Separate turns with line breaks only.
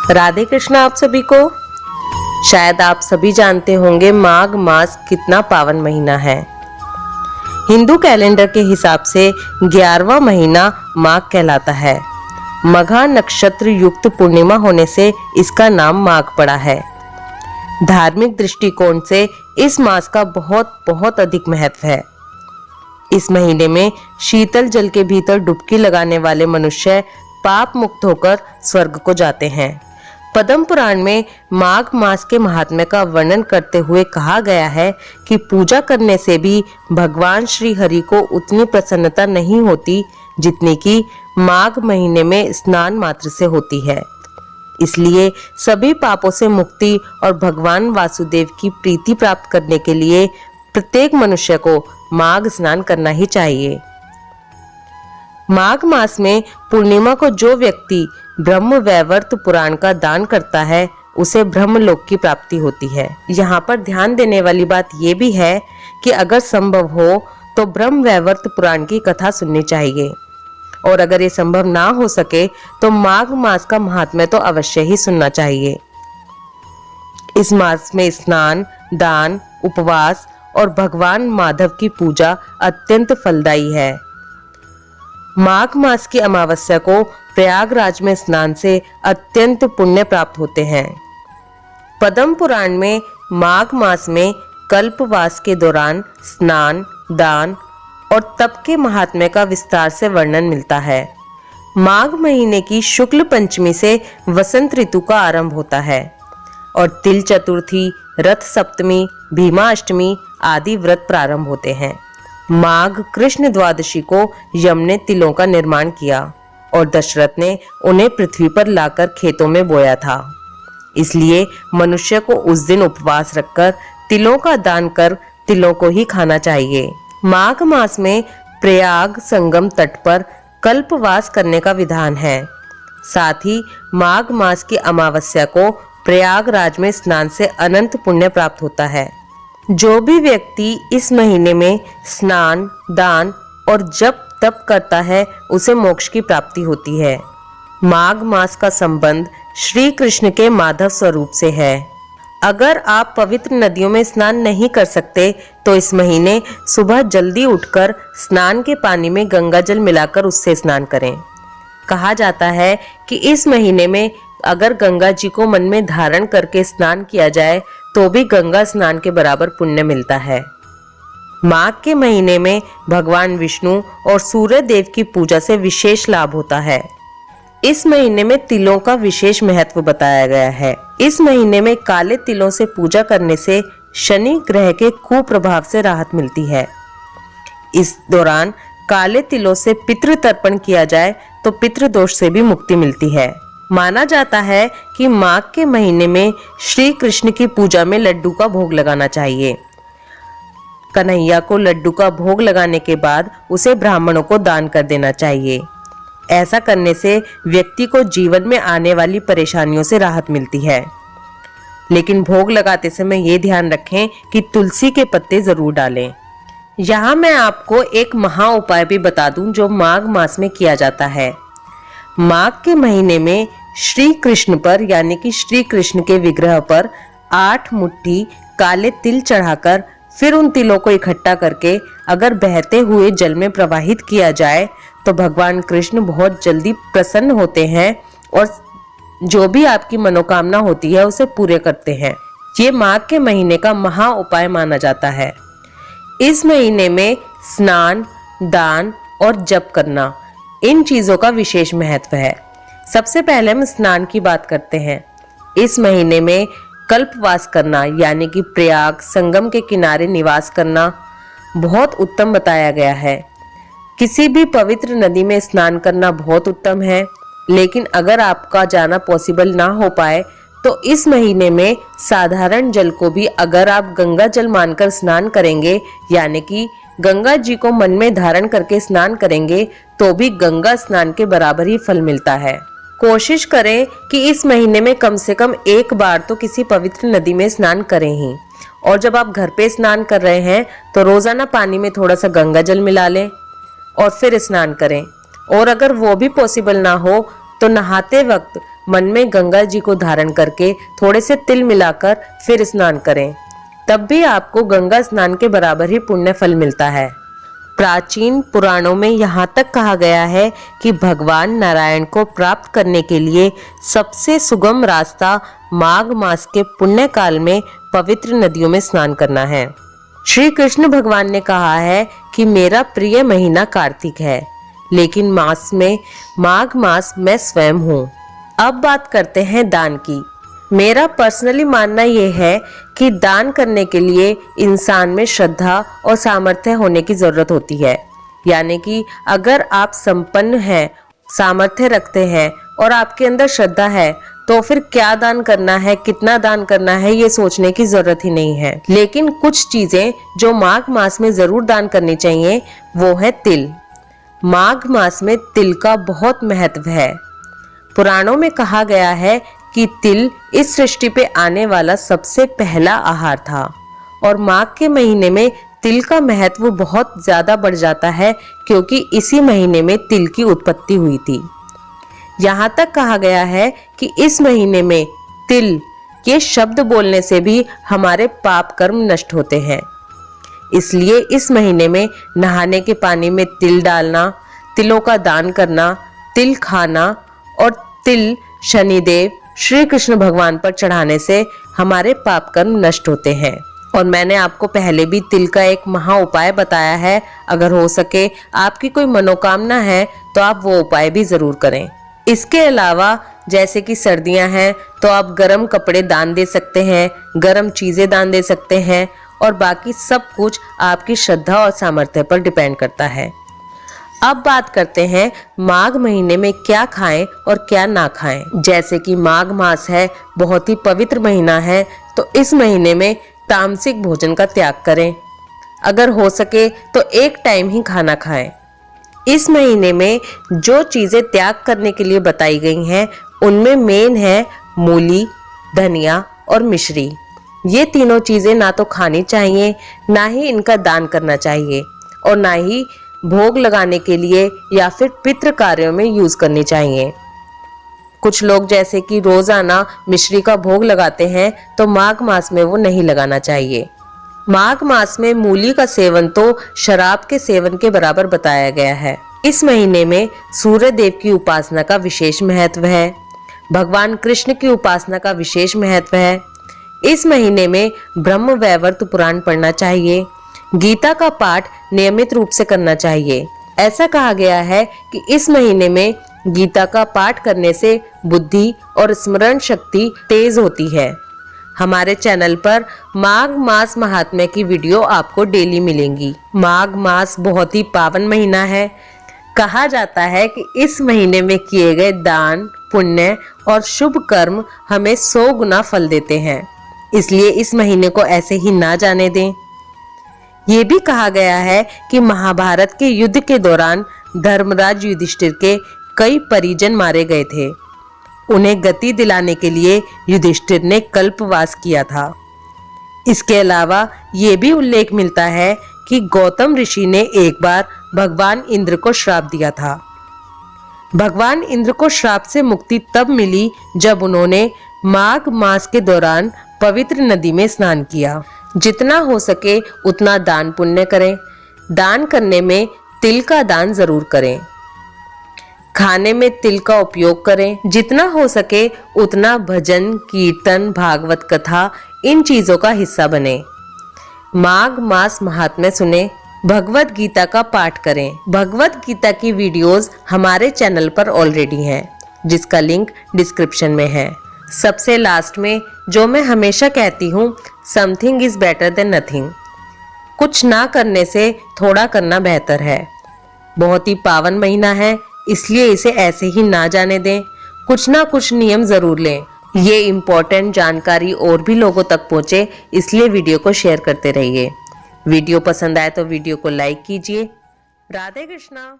राधे कृष्णा आप सभी को। शायद आप सभी जानते होंगे माघ मास कितना पावन महीना है। हिंदू कैलेंडर के हिसाब से 11वां महीना माघ कहलाता है। मघा नक्षत्र युक्त पूर्णिमा होने से इसका नाम माघ पड़ा है। धार्मिक दृष्टिकोण से इस मास का बहुत बहुत अधिक महत्व है। इस महीने में शीतल जल के भीतर डुबकी लगाने वाले मनुष्य पाप मुक्त होकर स्वर्ग को जाते हैं। पद्म पुराण में माघ मास के महात्म्य का वर्णन करते हुए कहा गया है कि पूजा करने से भी भगवान श्री हरि को उतनी प्रसन्नता नहीं होती जितनी कि माघ महीने में स्नान मात्र से होती है। इसलिए सभी पापों से मुक्ति और भगवान वासुदेव की प्रीति प्राप्त करने के लिए प्रत्येक मनुष्य को माघ स्नान करना ही चाहिए। माघ मास में पूर्णिमा को जो व्यक्ति ब्रह्म वैवर्त पुराण का दान करता है उसे ब्रह्मलोक की प्राप्ति होती है। यहाँ पर ध्यान देने वाली बात यह भी है कि अगर संभव हो तो ब्रह्म वैवर्त पुराण की कथा सुननी चाहिए, और अगर ये संभव ना हो सके तो माघ मास का महात्म्य तो अवश्य ही सुनना चाहिए। इस मास में स्नान, दान, उपवास और भगवान माधव की पूजा अत्यंत फलदायी है। माघ मास की अमावस्या को प्रयागराज में स्नान से अत्यंत पुण्य प्राप्त होते हैं। पद्म पुराण में माघ मास में कल्पवास के दौरान स्नान, दान और तप के महात्म्य का विस्तार से वर्णन मिलता है। माघ महीने की शुक्ल पंचमी से वसंत ऋतु का आरंभ होता है और तिल चतुर्थी, रथ सप्तमी, भीमा अष्टमी आदि व्रत प्रारंभ होते हैं। माघ कृष्ण द्वादशी को यम ने तिलों का निर्माण किया और दशरथ ने उन्हें पृथ्वी पर लाकर खेतों में बोया था। इसलिए मनुष्य को उस दिन उपवास रखकर तिलों का दान कर तिलों को ही खाना चाहिए। माघ मास में प्रयाग संगम तट पर कल्पवास करने का विधान है। साथ ही माघ मास की अमावस्या को प्रयागराज में स्नान से अनंत पुण्य प्राप्त होता है। जो भी व्यक्ति इस महीने में स्नान, दान और जप तप करता है उसे मोक्ष की प्राप्ति होती है। माघ मास का संबंध श्री कृष्ण के माधव स्वरूप से है। अगर आप पवित्र नदियों में स्नान नहीं कर सकते तो इस महीने सुबह जल्दी उठकर स्नान के पानी में गंगा जल मिलाकर उससे स्नान करें। कहा जाता है कि इस महीने में अगर गंगा जी को मन में धारण करके स्नान किया जाए तो भी गंगा स्नान के बराबर पुण्य मिलता है। माघ के महीने में भगवान विष्णु और सूर्य देव की पूजा से विशेष लाभ होता है। इस महीने में तिलों का विशेष महत्व बताया गया है। इस महीने में काले तिलों से पूजा करने से शनि ग्रह के कुप्रभाव से राहत मिलती है। इस दौरान काले तिलों से पितृ तर्पण किया जाए तो पितृ दोष से भी मुक्ति मिलती है। माना जाता है कि माघ के महीने में श्री कृष्ण की पूजा में लड्डू का भोग लगाना चाहिए। कन्हैया को लड्डू का भोग लगाने के बाद उसे ब्राह्मणों को दान कर देना चाहिए। ऐसा करने से व्यक्ति को जीवन में आने वाली परेशानियों से राहत मिलती है। लेकिन भोग लगाते समय ये ध्यान रखें कि तुलसी के पत्ते जरूर डालें। यहाँ मैं आपको एक महा उपाय भी बता दूं जो माघ मास में किया जाता है। माघ के महीने में श्री कृष्ण पर यानी कि श्री कृष्ण के विग्रह पर 8 मुट्ठी काले तिल चढ़ाकर फिर उन तिलों को इकट्ठा करके अगर बहते हुए जल में प्रवाहित किया जाए तो भगवान कृष्ण बहुत जल्दी प्रसन्न होते हैं और जो भी आपकी मनोकामना होती है उसे पूरे करते हैं। ये माघ के महीने का महा उपाय माना जाता है। इस महीने में स्नान, दान और जप करना, इन चीजों का विशेष महत्व है। सबसे पहले हम स्नान की बात करते हैं। इस महीने में कल्पवास करना यानी कि प्रयाग संगम के किनारे निवास करना बहुत उत्तम बताया गया है। किसी भी पवित्र नदी में स्नान करना बहुत उत्तम है, लेकिन अगर आपका जाना पॉसिबल ना हो पाए तो इस महीने में साधारण जल को भी अगर आप गंगा जल मानकर स्नान करेंगे यानी कि गंगा जी को मन में धारण करके स्नान करेंगे तो भी गंगा स्नान के बराबर ही फल मिलता है। कोशिश करें कि इस महीने में कम से कम एक बार तो किसी पवित्र नदी में स्नान करें ही। और जब आप घर पे स्नान कर रहे हैं तो रोजाना पानी में थोड़ा सा गंगा जल मिला लें और फिर स्नान करें। और अगर वो भी पॉसिबल ना हो तो नहाते वक्त मन में गंगा जी को धारण करके थोड़े से तिल मिलाकर फिर स्नान करें, तब भी आपको गंगा स्नान के बराबर ही पुण्य फल मिलता है। प्राचीन पुराणों में यहाँ तक कहा गया है कि भगवान नारायण को प्राप्त करने के लिए सबसे सुगम रास्ता माघ मास के पुण्य काल में पवित्र नदियों में स्नान करना है। श्री कृष्ण भगवान ने कहा है कि मेरा प्रिय महीना कार्तिक है, लेकिन माघ मास मैं स्वयं हूँ। अब बात करते हैं दान की। मेरा पर्सनली मानना यह है कि दान करने के लिए इंसान में श्रद्धा और सामर्थ्य होने की जरूरत होती है। यानी कि अगर आप संपन्न हैं, सामर्थ्य रखते हैं और आपके अंदर श्रद्धा है, तो फिर क्या दान करना है, कितना दान करना है, ये सोचने की जरूरत ही नहीं है। लेकिन कुछ चीजें जो माघ मास में जरूर दान करनी चाहिए वो है तिल। माघ मास में तिल का बहुत महत्व है। पुराणों में कहा गया है कि तिल इस सृष्टि पे आने वाला सबसे पहला आहार था और माघ के महीने में तिल का महत्व बहुत ज्यादा बढ़ जाता है, क्योंकि इसी महीने में तिल की उत्पत्ति हुई थी। यहाँ तक कहा गया है कि इस महीने में तिल ये शब्द बोलने से भी हमारे पाप कर्म नष्ट होते हैं। इसलिए इस महीने में नहाने के पानी में तिल डालना, तिलों का दान करना, तिल खाना और तिल शनिदेव श्री कृष्ण भगवान पर चढ़ाने से हमारे पाप कर्म नष्ट होते हैं। और मैंने आपको पहले भी तिल का एक महा उपाय बताया है। अगर हो सके आपकी कोई मनोकामना है तो आप वो उपाय भी जरूर करें। इसके अलावा जैसे कि सर्दियां हैं तो आप गर्म कपड़े दान दे सकते हैं, गर्म चीजें दान दे सकते हैं, और बाकी सब कुछ आपकी श्रद्धा और सामर्थ्य पर डिपेंड करता है। अब बात करते हैं माघ महीने में क्या खाएं और क्या ना खाएं। जैसे कि माघ मास है, बहुत ही पवित्र महीना है, तो इस महीने में तामसिक भोजन का त्याग करें। अगर हो सके तो एक टाइम ही खाना खाएं। इस महीने में जो चीजें त्याग करने के लिए बताई गई हैं उनमें मेन है मूली, धनिया और मिश्री। ये तीनों चीजें ना तो खानी चाहिए, ना ही इनका दान करना चाहिए, और ना ही भोग लगाने के लिए या फिर पितृ कार्यों में यूज करनी चाहिए। कुछ लोग जैसे कि रोजाना मिश्री का भोग लगाते हैं, तो माघ मास में वो नहीं लगाना चाहिए। माघ मास में मूली का सेवन तो शराब के सेवन के बराबर बताया गया है। इस महीने में सूर्य देव की उपासना का विशेष महत्व है। भगवान कृष्ण की उपासना का विशेष महत्व है। इस महीने में ब्रह्म वैवर्त पुराण पढ़ना चाहिए। गीता का पाठ नियमित रूप से करना चाहिए। ऐसा कहा गया है कि इस महीने में गीता का पाठ करने से बुद्धि और स्मरण शक्ति तेज होती है। हमारे चैनल पर माघ मास महात्म्य की वीडियो आपको डेली मिलेंगी। माघ मास बहुत ही पावन महीना है। कहा जाता है कि इस महीने में किए गए दान, पुण्य और शुभ कर्म हमें 100 गुना फल देते हैं। इसलिए इस महीने को ऐसे ही ना जाने दें। ये भी कहा गया है कि महाभारत के युद्ध के दौरान धर्मराज युधिष्ठिर के कई परिजन मारे गए थे। उन्हें गति दिलाने के लिए युधिष्ठिर ने कल्पवास किया था। इसके अलावा ये भी उल्लेख मिलता है कि गौतम ऋषि ने एक बार भगवान इंद्र को श्राप दिया था। भगवान इंद्र को श्राप से मुक्ति तब मिली जब उन्होंने माघ मास के दौरान पवित्र नदी में स्नान किया। जितना हो सके उतना दान पुण्य करें। दान करने में तिल का दान जरूर करें। खाने में तिल का उपयोग करें। जितना हो सके उतना भजन, कीर्तन, भागवत कथा इन चीजों का हिस्सा बने। माघ मास महात्म्य सुने। भगवत गीता का पाठ करें। भगवत गीता की वीडियोस हमारे चैनल पर ऑलरेडी हैं, जिसका लिंक डिस्क्रिप्शन में है। सबसे लास्ट में जो मैं हमेशा कहती हूँ, something is better than nothing. कुछ ना करने से थोड़ा करना बेहतर है। बहुत ही पावन महीना है, इसलिए इसे ऐसे ही ना जाने दें। कुछ ना कुछ नियम जरूर लें। ये इम्पोर्टेंट जानकारी और भी लोगों तक पहुंचे, इसलिए वीडियो को शेयर करते रहिए। वीडियो पसंद आए तो वीडियो को लाइक कीजिए। राधे कृष्णा।